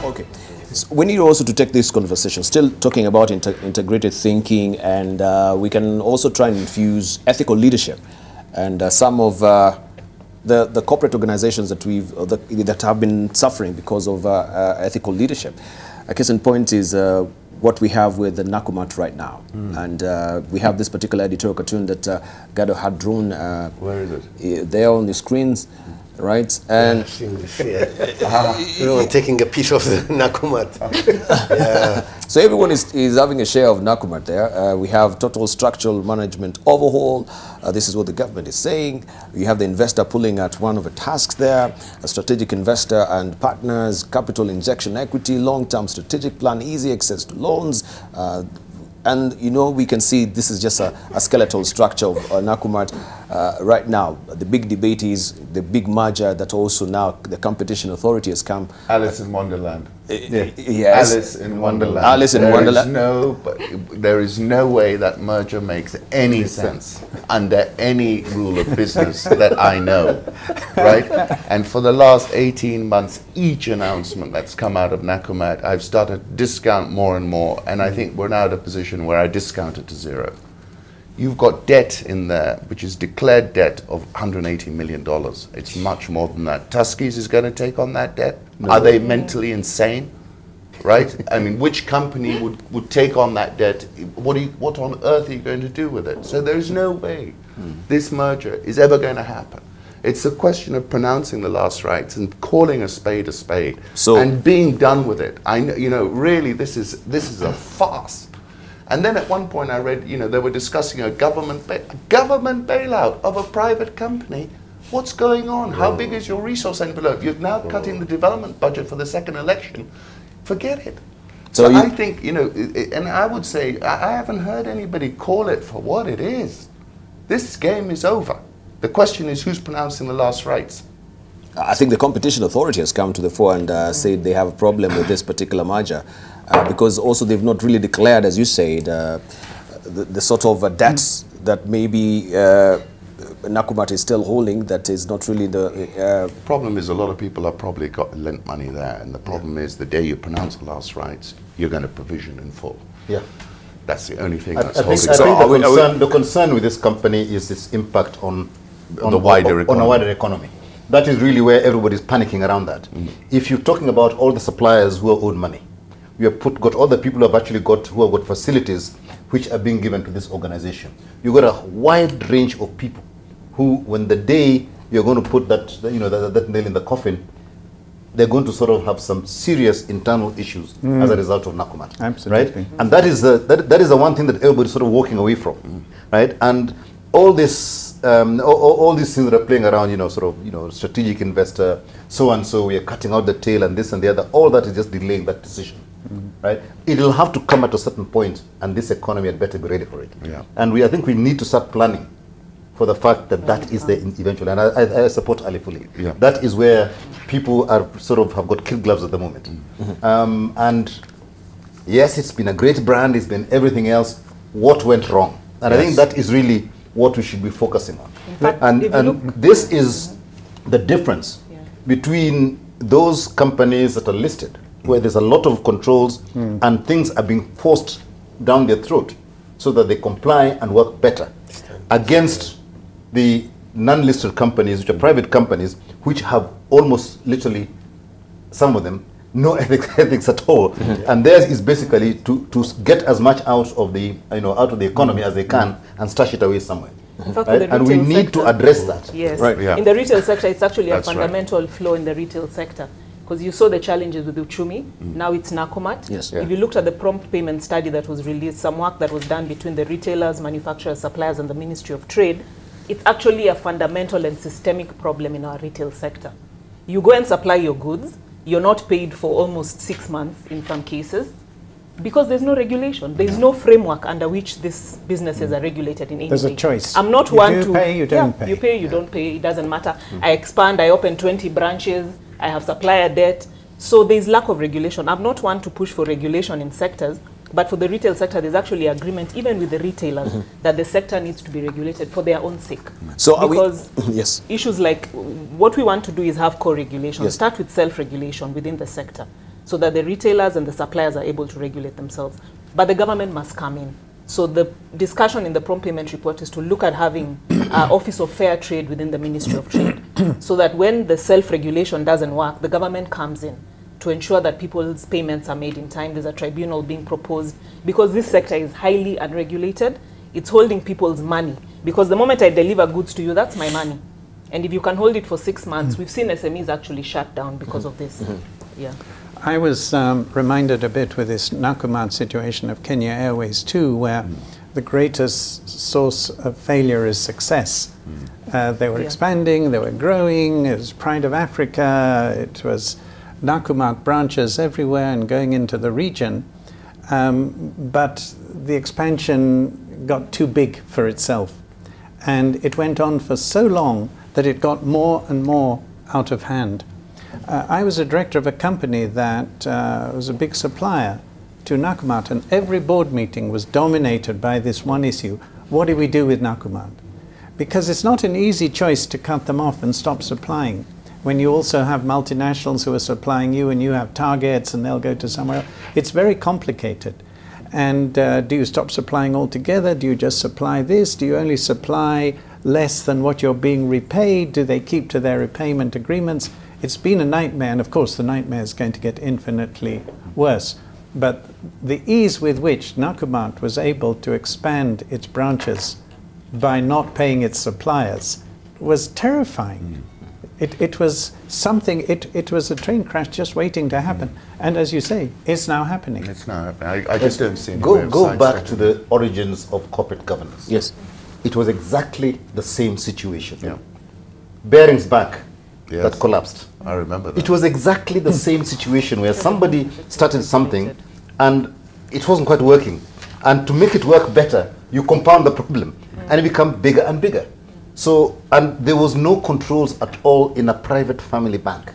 Okay. So we need also to take this conversation, still talking about integrated thinking, and we can also try and infuse ethical leadership. And some of the corporate organizations that that have been suffering because of ethical leadership. A case in point is what we have with the Nakumatt right now. And we have this particular editorial cartoon that Gabriel had drawn. Where is it? There on the screens. Right, and everyone taking a piece of the Nakumatt. Yeah. So everyone is having a share of Nakumatt there. We have total structural management overhaul. This is what the government is saying. You have the investor pulling at one of the tasks there, a strategic investor and partners, capital injection equity, long-term strategic plan, easy access to loans. And, you know, we can see this is just a skeletal structure of Nakumatt right now. The big debate is the big merger that also now the competition authority has come. Alice in Wonderland. Yes. Alice in Wonderland. Alice in Wonderland. There is no way that merger makes any sense under any rule of business that I know, right? And for the last 18 months, each announcement that's come out of Nakumatt, I've started to discount more and more, and I think we're now at a position where I discount it to zero. You've got debt in there, which is declared debt of $180 million. It's much more than that. Tuskys is going to take on that debt? No. Are they mentally insane? Right? I mean, which company would take on that debt? What on earth are you going to do with it? So there's no way this merger is ever going to happen. It's a question of pronouncing the last rites and calling a spade and being done with it. You know, really, this is a farce. And then at one point I read, you know, they were discussing a government bailout of a private company. What's going on? How big is your resource envelope? You're now cutting the development budget for the second election. Forget it. So I think, you know, and I would say, I haven't heard anybody call it for what it is. This game is over. The question is who's pronouncing the last rites. I think the competition authority has come to the fore and said they have a problem with this particular merger. Because also they've not really declared, as you said, the sort of debts that maybe Nakumatt is still holding that is not really the... problem is a lot of people have probably got lent money there, and the problem is the day you pronounce the last rites, you're going to provision in full. Yeah. That's the only thing I that's think the concern with this company is its impact on the wider economy. On a wider economy. That is really where everybody's panicking around that. If you're talking about all the suppliers who are owed money, we have got all the people who have got facilities which are being given to this organization. You've got a wide range of people who, when the day you're going to put that, you know, that nail in the coffin, they're going to sort of have some serious internal issues as a result of Nakumatt. Absolutely. Right? And that is the one thing that everybody's sort of walking away from, right? And all this, all these things that are playing around, you know, sort of, you know, strategic investor, so and so, we are cutting out the tail and this and the other, all that is just delaying that decision. Right? It'll have to come at a certain point, and this economy had better be ready for it. Yeah. And I think we need to start planning for the fact that that is the eventual. And I support Ali fully. Yeah. That is where people are sort of have got kid gloves at the moment. And yes, it's been a great brand. It's been everything else. What went wrong? And I think that is really what we should be focusing on. In fact, and this is the difference between those companies that are listed, where there's a lot of controls and things are being forced down their throat so that they comply and work better against the non-listed companies, which are private companies, which have almost literally, some of them, no ethics at all. And theirs is basically to get as much out of the, you know, out of the economy as they can and stash it away somewhere. In fact, right? And we need to address that. Yes. Right. In the retail sector, it's actually a fundamental flaw in the retail sector. Because you saw the challenges with Uchumi, now it's Nakumatt. Yes. If you looked at the prompt payment study that was released, some work that was done between the retailers, manufacturers, suppliers, and the Ministry of Trade, it's actually a fundamental and systemic problem in our retail sector. You go and supply your goods, you're not paid for almost 6 months in some cases, because there's no regulation. There's no framework under which these businesses are regulated in any way. There's a choice. I'm not one to... pay, you don't pay. You pay, you don't pay, it doesn't matter. I expand, I open 20 branches, I have supplier debt. So there's lack of regulation. I'm not one to push for regulation in sectors, but for the retail sector, there's actually agreement, even with the retailers, that the sector needs to be regulated for their own sake. So because yes, issues like what we want to do is have co-regulation, start with self-regulation within the sector. so that the retailers and the suppliers are able to regulate themselves. But the government must come in. So the discussion in the prompt payment report is to look at having Office of Fair Trade within the Ministry of Trade, so that when the self-regulation doesn't work, the government comes in to ensure that people's payments are made in time. There's a tribunal being proposed, because this sector is highly unregulated. It's holding people's money, because the moment I deliver goods to you, that's my money. And if you can hold it for 6 months, we've seen SMEs actually shut down because of this. Yeah. I was reminded a bit with this Nakumatt situation of Kenya Airways too, where the greatest source of failure is success. They were expanding, they were growing, it was Pride of Africa, it was Nakumatt branches everywhere and going into the region. But the expansion got too big for itself. And it went on for so long that it got more and more out of hand. I was a director of a company that was a big supplier to Nakumatt, and every board meeting was dominated by this one issue: what do we do with Nakumatt? Because it's not an easy choice to cut them off and stop supplying, when you also have multinationals who are supplying you, and you have targets and they'll go to somewhere else. It's very complicated. And do you stop supplying altogether? Do you just supply this? Do you only supply less than what you're being repaid? Do they keep to their repayment agreements? It's been a nightmare, and of course the nightmare is going to get infinitely worse. But the ease with which Nakumatt was able to expand its branches by not paying its suppliers was terrifying. It was something, it was a train crash just waiting to happen. And as you say, it's now happening. It's now happening. I just don't see any way Go, of go back sidestepping to the origins of corporate governance. Yes. It was exactly the same situation. Yeah. Bearings Bank Yes. that collapsed. I remember that. It was exactly the same situation where somebody started something and it wasn't quite working. And to make it work better, you compound the problem and it becomes bigger and bigger. So, and there was no controls at all in a private family bank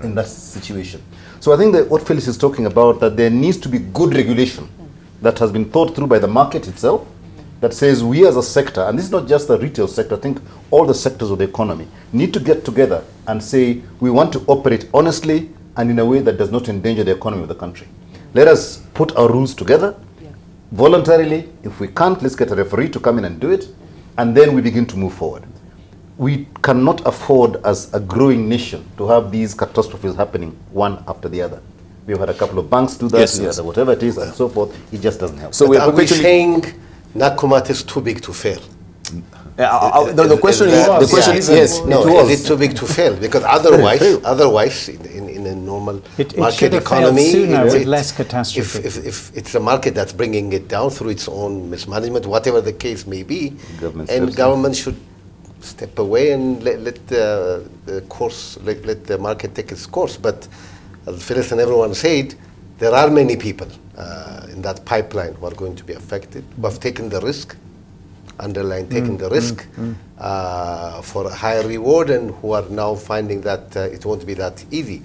in that situation. So I think that what Phyllis is talking about, that there needs to be good regulation that has been thought through by the market itself, that says we as a sector, and this is not just the retail sector, I think all the sectors of the economy need to get together and say we want to operate honestly and in a way that does not endanger the economy of the country. Let us put our rules together voluntarily. If we can't, let's get a referee to come in and do it, and then we begin to move forward. We cannot afford as a growing nation to have these catastrophes happening one after the other. We've had a couple of banks do that, Yes. whatever it is, and so forth. It just doesn't help. So Are we saying Nakumatt is too big to fail? The question is, yes. No, is it too big to fail? Because otherwise, in a normal It market should have failed economy, sooner with less catastrophe. if it's a market that's bringing it down through its own mismanagement, whatever the case may be, government should step away and let the market take its course. But as Phyllis and everyone said, there are many people in that pipeline who are going to be affected, who have taken the risk, taking the risk for a higher reward, and who are now finding that it won't be that easy.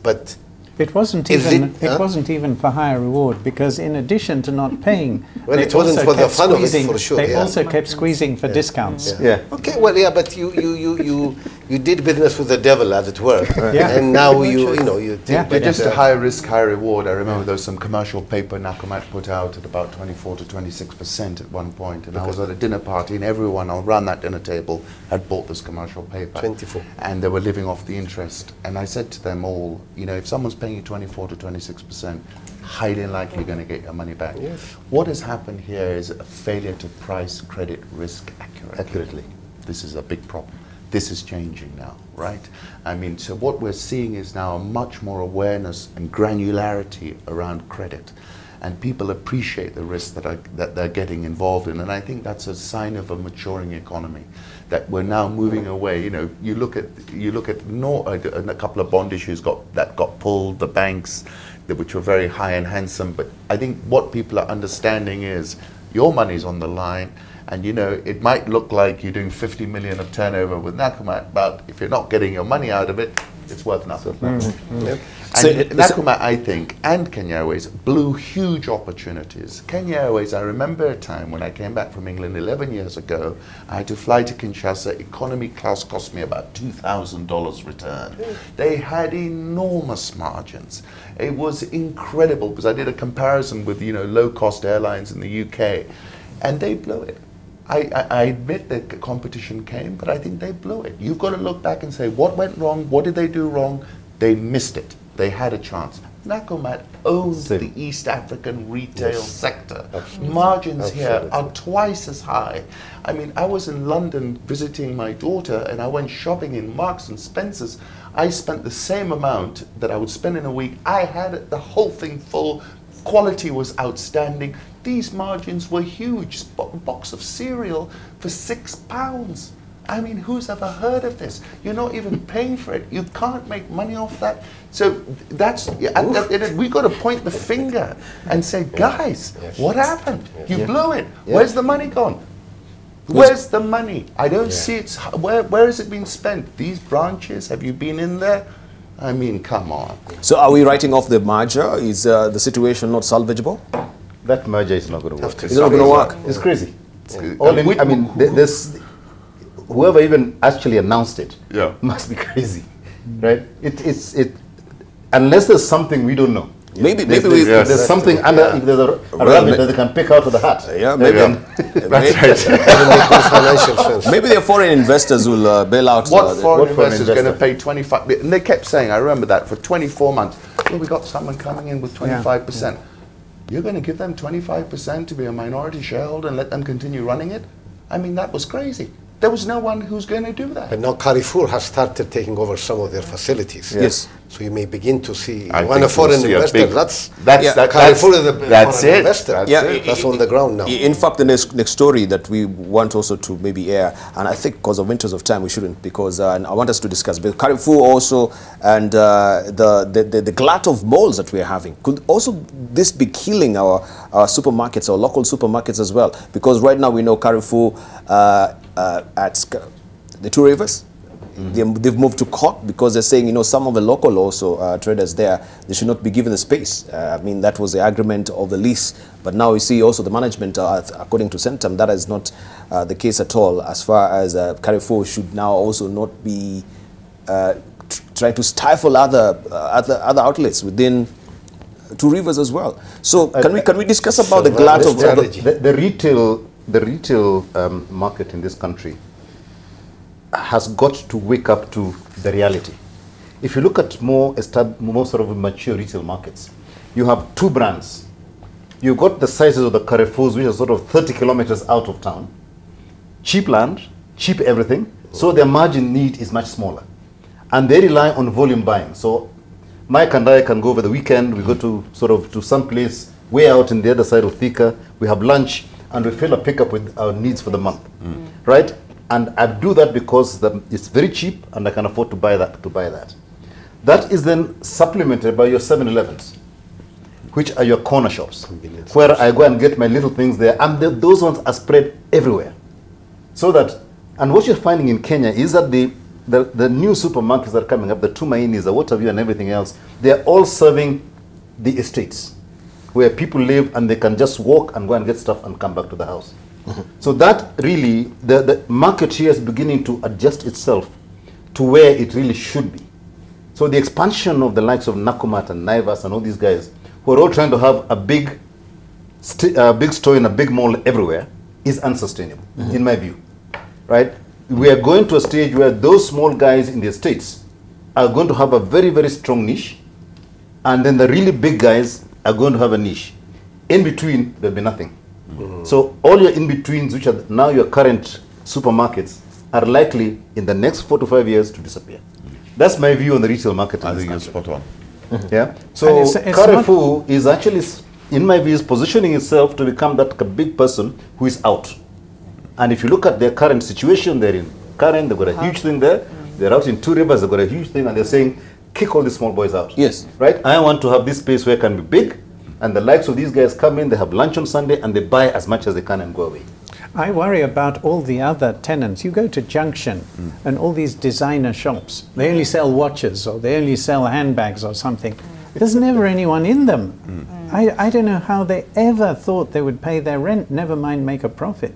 But it wasn't even for higher reward, because in addition to not paying, well, it wasn't for the fun of it, for sure. They also kept squeezing for discounts. Okay, well, yeah, but you did business with the devil, as it were, and now you think. But just a high risk, high reward. I remember there was some commercial paper Nakumatt put out at about 24 to 26% at one point, and I was at a dinner party, and everyone around that dinner table had bought this commercial paper. 24. And they were living off the interest. And I said to them all, if someone's paying you 24 to 26%, highly likely you're going to get your money back. Yes. What has happened here is a failure to price credit risk accurately. This is a big problem. This is changing now, right? I mean, so what we're seeing is now a much more awareness and granularity around credit. And people appreciate the risks that they're getting involved in. And I think that's a sign of a maturing economy, that we're now moving away. You look at a couple of bond issues that got pulled, the banks, which were very high and handsome. But I think what people are understanding is your money's on the line. And it might look like you're doing 50 million of turnover with Nakumatt, but if you're not getting your money out of it, it's worth nothing. And Nakumatt, I think, and Kenya Airways blew huge opportunities. Kenya Airways, I remember a time when I came back from England 11 years ago, I had to fly to Kinshasa. Economy class cost me about $2,000 return. They had enormous margins. It was incredible because I did a comparison with, you know, low-cost airlines in the UK, and they blew it. I admit that competition came, but I think they blew it. You've got to look back and say, what went wrong? What did they do wrong? They missed it. They had a chance. Nakumatt owns the East African retail sector. Absolutely. Margins here are twice as high. I mean, I was in London visiting my daughter, and I went shopping in Marks and Spencer's. I spent the same amount that I would spend in a week. I had the whole thing full. Quality was outstanding. These margins were huge. A box of cereal for £6. I mean, who's ever heard of this? You're not even paying for it. You can't make money off that. So that's, we got to point the finger and say, guys, what happened? You blew it. Where's the money gone? Where's the money? I don't see it. Where has it been spent? These branches, have you been in there? I mean, come on. So are we writing off the merger? Is the situation not salvageable? That merger is not going to work. It's not going to work. It's crazy. I mean, whoever even actually announced it must be crazy, right? Unless there's something we don't know. Maybe there's something under. If there's a rabbit that they can pick out of the hat. Maybe the foreign investors will bail out. What foreign investors are going to pay 25? And they kept saying, I remember that for 24 months. Well, we got someone coming in with 25%. You're going to give them 25% to be a minority shareholder and let them continue running it? I mean, that was crazy. There was no one who's going to do that. But now Carrefour has started taking over some of their facilities. Yes. So you may begin to see when a foreign investor. Carrefour is the foreign investor. That's on the ground now. In fact, the next story that we want also to maybe air, and I think because of interest of time we shouldn't, because I want us to discuss. But Carrefour also and the glut of malls that we are having, could also this be killing our supermarkets, our local supermarkets as well? Because right now we know Carrefour at the Two Rivers. They've moved to court because they're saying, you know, some of the local also traders there, they should not be given the space. I mean, that was the agreement of the lease. But now we see also the management, according to Centum, that is not the case at all, as far as Carrefour should now also not be trying to stifle other outlets within Two Rivers as well. So can we discuss about the glut of the retail market in this country has got to wake up to the reality. If you look at more sort of mature retail markets, you have two brands. You've got the sizes of the Carrefours, which are sort of 30 kilometers out of town. Cheap land, cheap everything, so their margin need is much smaller. And they rely on volume buying. So Mike and I can go over the weekend, we go to some place way out in the other side of Thika, we have lunch, and we fill a pickup with our needs for the month, right? And I do that because it's very cheap and I can afford to buy that. That is then supplemented by your 7-Elevens, which are your corner shops, where I go and get my little things there, and those ones are spread everywhere. So that, and what you're finding in Kenya is that the new supermarkets that are coming up, the Tumainis, the Waterview and everything else, they're all serving the estates, where people live and they can just walk and go and get stuff and come back to the house. So that really, the market here is beginning to adjust itself to where it really should be. So the expansion of the likes of Nakumatt and Naivas and all these guys, who are all trying to have a big store in a big mall everywhere, is unsustainable, in my view, right? We are going to a stage where those small guys in the estates are going to have a very, very strong niche, and then the really big guys are going to have a niche. In between, there'll be nothing. So all your in-betweens, which are now your current supermarkets, are likely in the next 4 to 5 years to disappear. That's my view on the retail market. I think you're spot on. Yeah. So Carrefour is actually, in my view, is positioning itself to become that big person who is out. And if you look at their current situation, they're in Karen, they've got a huge thing there. They're out in Two Rivers, they've got a huge thing, and they're saying, kick all these small boys out. Yes. Right? I want to have this space where it can be big, and the likes of these guys come in, they have lunch on Sunday, and they buy as much as they can and go away. I worry about all the other tenants. You go to Junction and all these designer shops, they only sell watches or they only sell handbags or something. There's never anyone in them. I don't know how they ever thought they would pay their rent, never mind make a profit.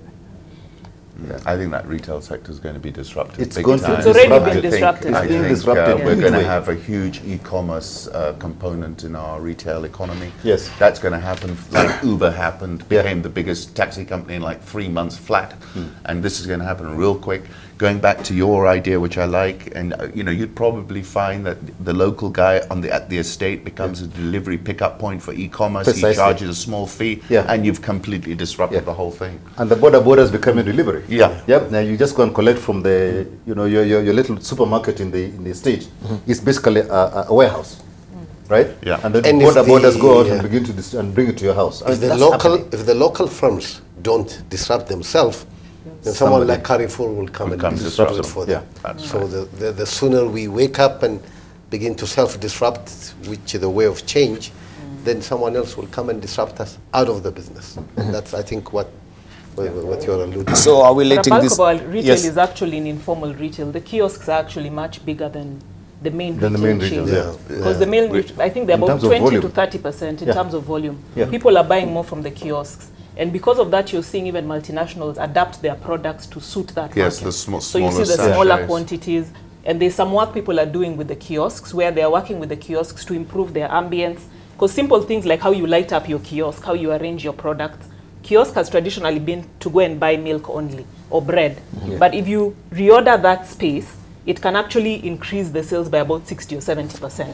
Yeah, I think that retail sector is going to be disrupted. It's big going to time. It's already been disrupted. I think disrupted we're going to hugely. have a huge e-commerce component in our retail economy. Yes. That's going to happen like Uber happened, became the biggest taxi company in like 3 months flat. And this is going to happen real quick. Going back to your idea, which I like, and you know, you'd probably find that the local guy on at the estate becomes a delivery pickup point for e-commerce. Precisely. He charges a small fee, Yeah. and you've completely disrupted the whole thing. And the border is becoming delivery. Yeah. Yep. Now you just go and collect from the, you know, your little supermarket in the estate. It's basically a warehouse, right? Yeah. And then And if borders go out the- and begin to and bring it to your house. If the local firms don't disrupt themselves, then someone Somebody like Carrefour will come and come disrupt disrupt it for them. them. Yeah. That's So the sooner we wake up and begin to self-disrupt, which is the way of change, then someone else will come and disrupt us out of the business. And that's, I think, what you're alluding to. So are we But a letting bulk this? of our retail Yes. is actually in informal retail. The kiosks are actually much bigger than the main Than the retail main chains. retail, yeah. Because the main, I think they're In about terms of 20 to volume. 30% in Yeah. terms of volume. Yeah. People are buying more from the kiosks. And because of that, you're seeing even multinationals adapt their products to suit that Yes, market. the So you see smaller the smaller sachets. quantities. And there's some work people are doing with the kiosks where they are working with the kiosks to improve their ambience. Because simple things like how you light up your kiosk, how you arrange your products. Kiosk has traditionally been to go and buy milk only or bread. But if you reorder that space, it can actually increase the sales by about 60 or 70%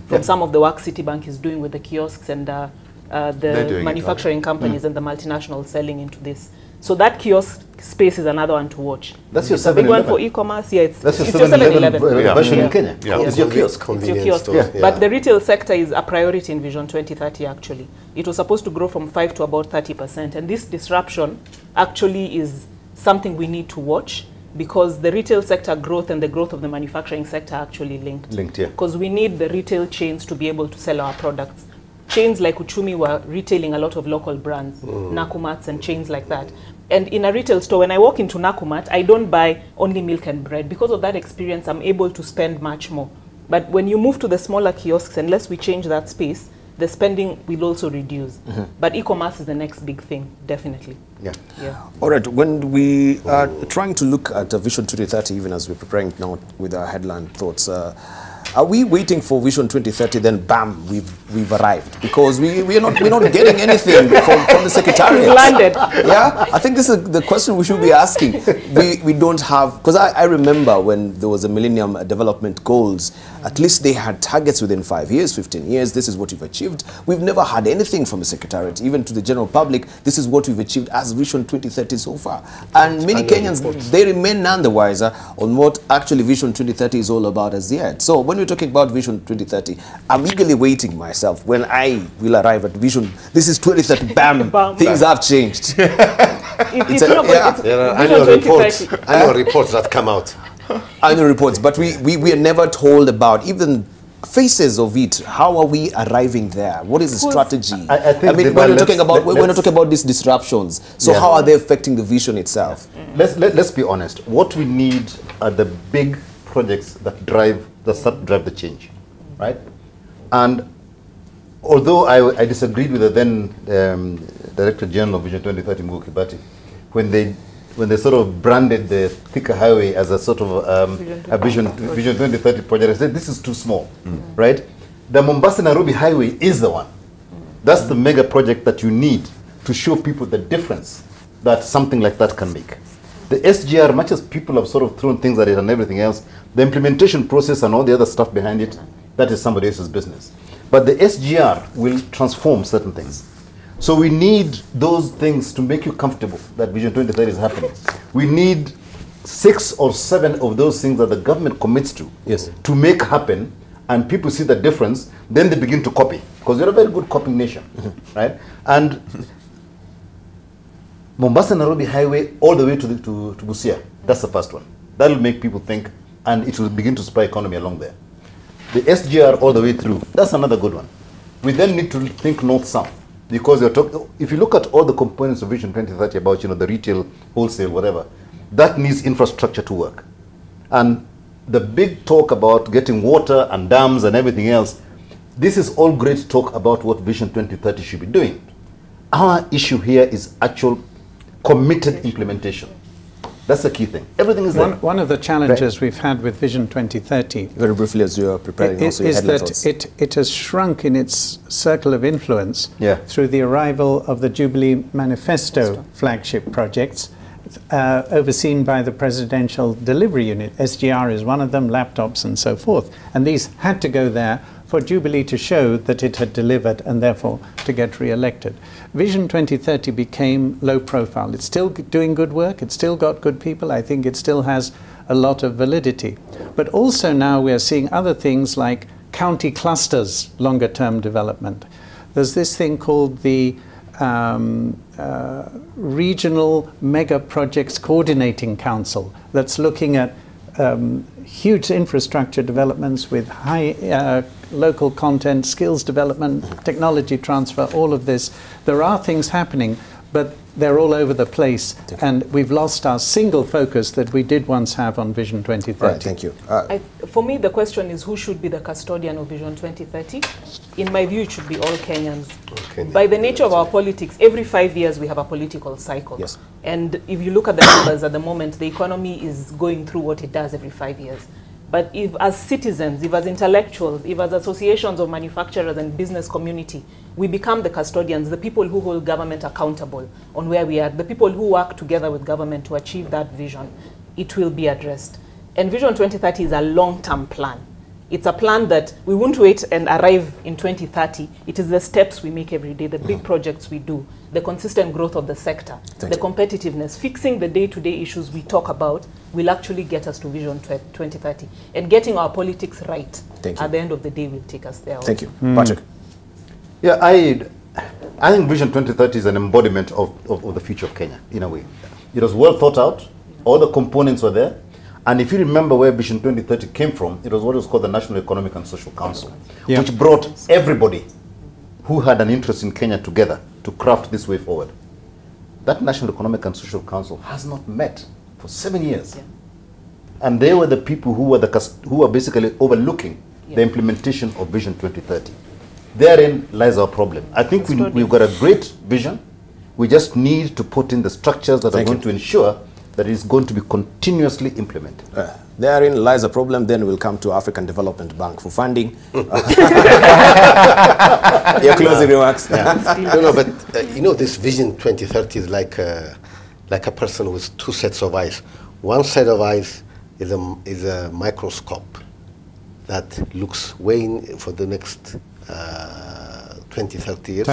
from some of the work Citibank is doing with the kiosks and They're the doing it manufacturing companies and the multinationals selling into this. So that kiosk space is another one to watch. That's your It's a big one 7-Eleven. for e-commerce. Yeah, it's That's your your 7-Eleven 7-Eleven. Yeah. version Yeah. in Kenya. Yeah. It's your kiosk. It's your Convenience kiosk. stores, Yeah. But the retail sector is a priority in Vision 2030 actually. It was supposed to grow from 5 to about 30%. And this disruption actually is something we need to watch because the retail sector growth and the growth of the manufacturing sector are actually linked. Linked, yeah. Because we need the retail chains to be able to sell our products. Chains like Uchumi were retailing a lot of local brands, Nakumats and chains like that. And in a retail store, when I walk into Nakumatt, I don't buy only milk and bread. Because of that experience, I'm able to spend much more. But when you move to the smaller kiosks, unless we change that space, the spending will also reduce. But e-commerce is the next big thing, definitely. Yeah. Yeah. All right, when we are trying to look at Vision 2030, even as we're preparing now with our headline thoughts, are we waiting for Vision 2030, then bam, we've arrived? Because we're not getting anything from the Secretariat. Landed. Yeah, I think this is the question we should be asking. We don't have, because I remember when there was a Millennium Development Goals, at least they had targets within 5 years, 15 years, this is what we've achieved. We've never had anything from the Secretariat, even to the general public, this is what we've achieved as Vision 2030 so far. And many Kenyans, they remain none the wiser on what actually Vision 2030 is all about as yet. So when we're talking about Vision 2030, I'm eagerly waiting myself when I will arrive at Vision. This is 2030, bam, Bam. things have changed. It's a- not, yeah. it's There are Vision annual reports, 2030. annual reports that come out. Annual reports, but we are never told about even phases of it. How are we arriving there? What is the strategy? I think mean, Debarl, when we're talking about when we're let's- talking about these disruptions, so Yeah. how are they affecting the vision itself? Let's be honest. What we need are the big projects that start to drive the change, right? And although I disagreed with the then Director General of Vision 2030, Mungu Kibati, when they sort of branded the Thika Highway as a sort of a Vision 2030 project, I said this is too small, right? The Mombasa-Nairobi Highway is the one. That's the mega project that you need to show people the difference that something like that can make. The SGR, much as people have sort of thrown things at it and everything else, the implementation process and all the other stuff behind it, that is somebody else's business. But the SGR will transform certain things. So we need those things to make you comfortable that Vision 2030 is happening. We need 6 or 7 of those things that the government commits to, Yes. to make happen, and people see the difference, then they begin to copy. Because we're a very good copying nation, right? And Mombasa-Nairobi Highway all the way to Busia, that's the first one. That will make people think, and it will begin to spur economy along there. The SGR all the way through, that's another good one. We then need to think north-south. Because if you look at all the components of Vision 2030 about, the retail, wholesale, whatever, that needs infrastructure to work. And the big talk about getting water and dams and everything else, this is all great talk about what Vision 2030 should be doing. Our issue here is actual committed implementation. That's the key thing. Everything is there. One of the challenges we've had with Vision 2030, very briefly as you are preparing, is that it has shrunk in its circle of influence through the arrival of the Jubilee Manifesto flagship projects, overseen by the Presidential Delivery Unit. SGR is one of them, laptops and so forth. And these had to go there for Jubilee to show that it had delivered and therefore to get re-elected. Vision 2030 became low profile. It's still doing good work, it's still got good people, I think it still has a lot of validity. But also now we're seeing other things like county clusters, longer term development. There's this thing called the Regional Mega Projects Coordinating Council that's looking at huge infrastructure developments with high local content, skills development, technology transfer, all of this. There are things happening, but they're all over the place, and we've lost our single focus that we did once have on Vision 2030. Right, thank you. For me, the question is who should be the custodian of Vision 2030? In my view, it should be all Kenyans. By the nature of our politics, every 5 years we have a political cycle. Yes. And if you look at the numbers at the moment, the economy is going through what it does every 5 years. But if as citizens, if as intellectuals, if as associations of manufacturers and business community, we become the custodians, the people who hold government accountable on where we are, the people who work together with government to achieve that vision, it will be addressed. And Vision 2030 is a long-term plan. It's a plan that we won't wait and arrive in 2030. It is the steps we make every day, the big projects we do, the consistent growth of the sector, the competitiveness, fixing the day-to-day issues we talk about will actually get us to Vision 2030. And getting our politics right at the end of the day will take us there. Thank you. Patrick. Yeah, I think Vision 2030 is an embodiment of the future of Kenya, in a way. It was well thought out. All the components were there. And if you remember where Vision 2030 came from, it was what was called the National Economic and Social Council, which brought everybody who had an interest in Kenya together to craft this way forward. That National Economic and Social Council has not met for 7 years. And they were the people who were basically overlooking the implementation of Vision 2030. Therein lies our problem. I think we've got a great vision. We just need to put in the structures that are going to ensure that is going to be continuously implemented. Therein lies a problem. Then we'll come to African Development Bank for funding. Your closing remarks. No, but this Vision 2030 is like a person with two sets of eyes. One set of eyes is a microscope that looks way in for the next 20, 30 years.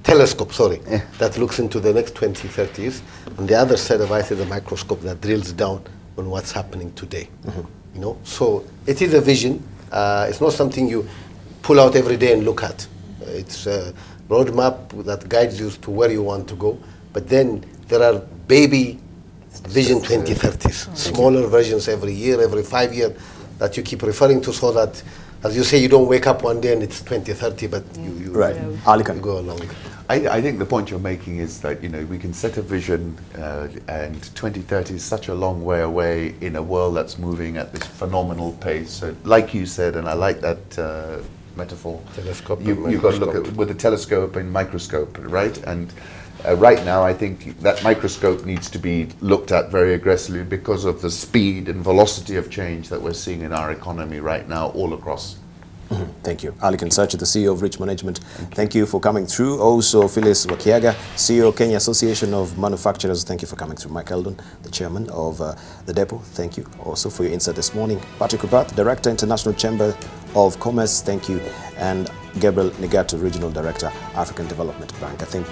Telescope, sorry. That looks into the next 20, 30 years. And the other set of eyes is a microscope that drills down on what's happening today. So it is a vision. It's not something you pull out every day and look at. It's a roadmap that guides you to where you want to go. But then there are baby Vision 2030s, smaller versions every year, every 5 years that you keep referring to, so that, as you say, you don't wake up one day and it's 2030, but you Aly-Khan. go along. I think the point you're making is that we can set a vision, and 2030 is such a long way away in a world that's moving at this phenomenal pace. So, like you said, and I like that metaphor. You've got to look at with a telescope and microscope, right? And right now, I think that microscope needs to be looked at very aggressively because of the speed and velocity of change that we're seeing in our economy right now all across. Thank you. Aly-Khan, Satchu, the CEO of Rich Management. Thank you for coming through. Also, Phyllis Wakiaga, CEO, Kenya Association of Manufacturers. Thank you for coming through. Mike Eldon, the chairman of the depot. Thank you also for your insight this morning. Patrick Obath, Director, International Chamber of Commerce. Thank you. And Gabriel Negatu, Regional Director, African Development Bank. I think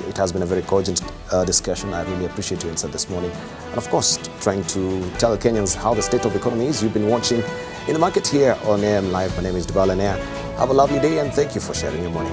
it has been a very cogent discussion. I really appreciate your insight this morning. And of course, trying to tell Kenyans how the state of the economy is. You've been watching In the Market here on AM Live. My name is Debarl Inea. Have a lovely day and thank you for sharing your morning.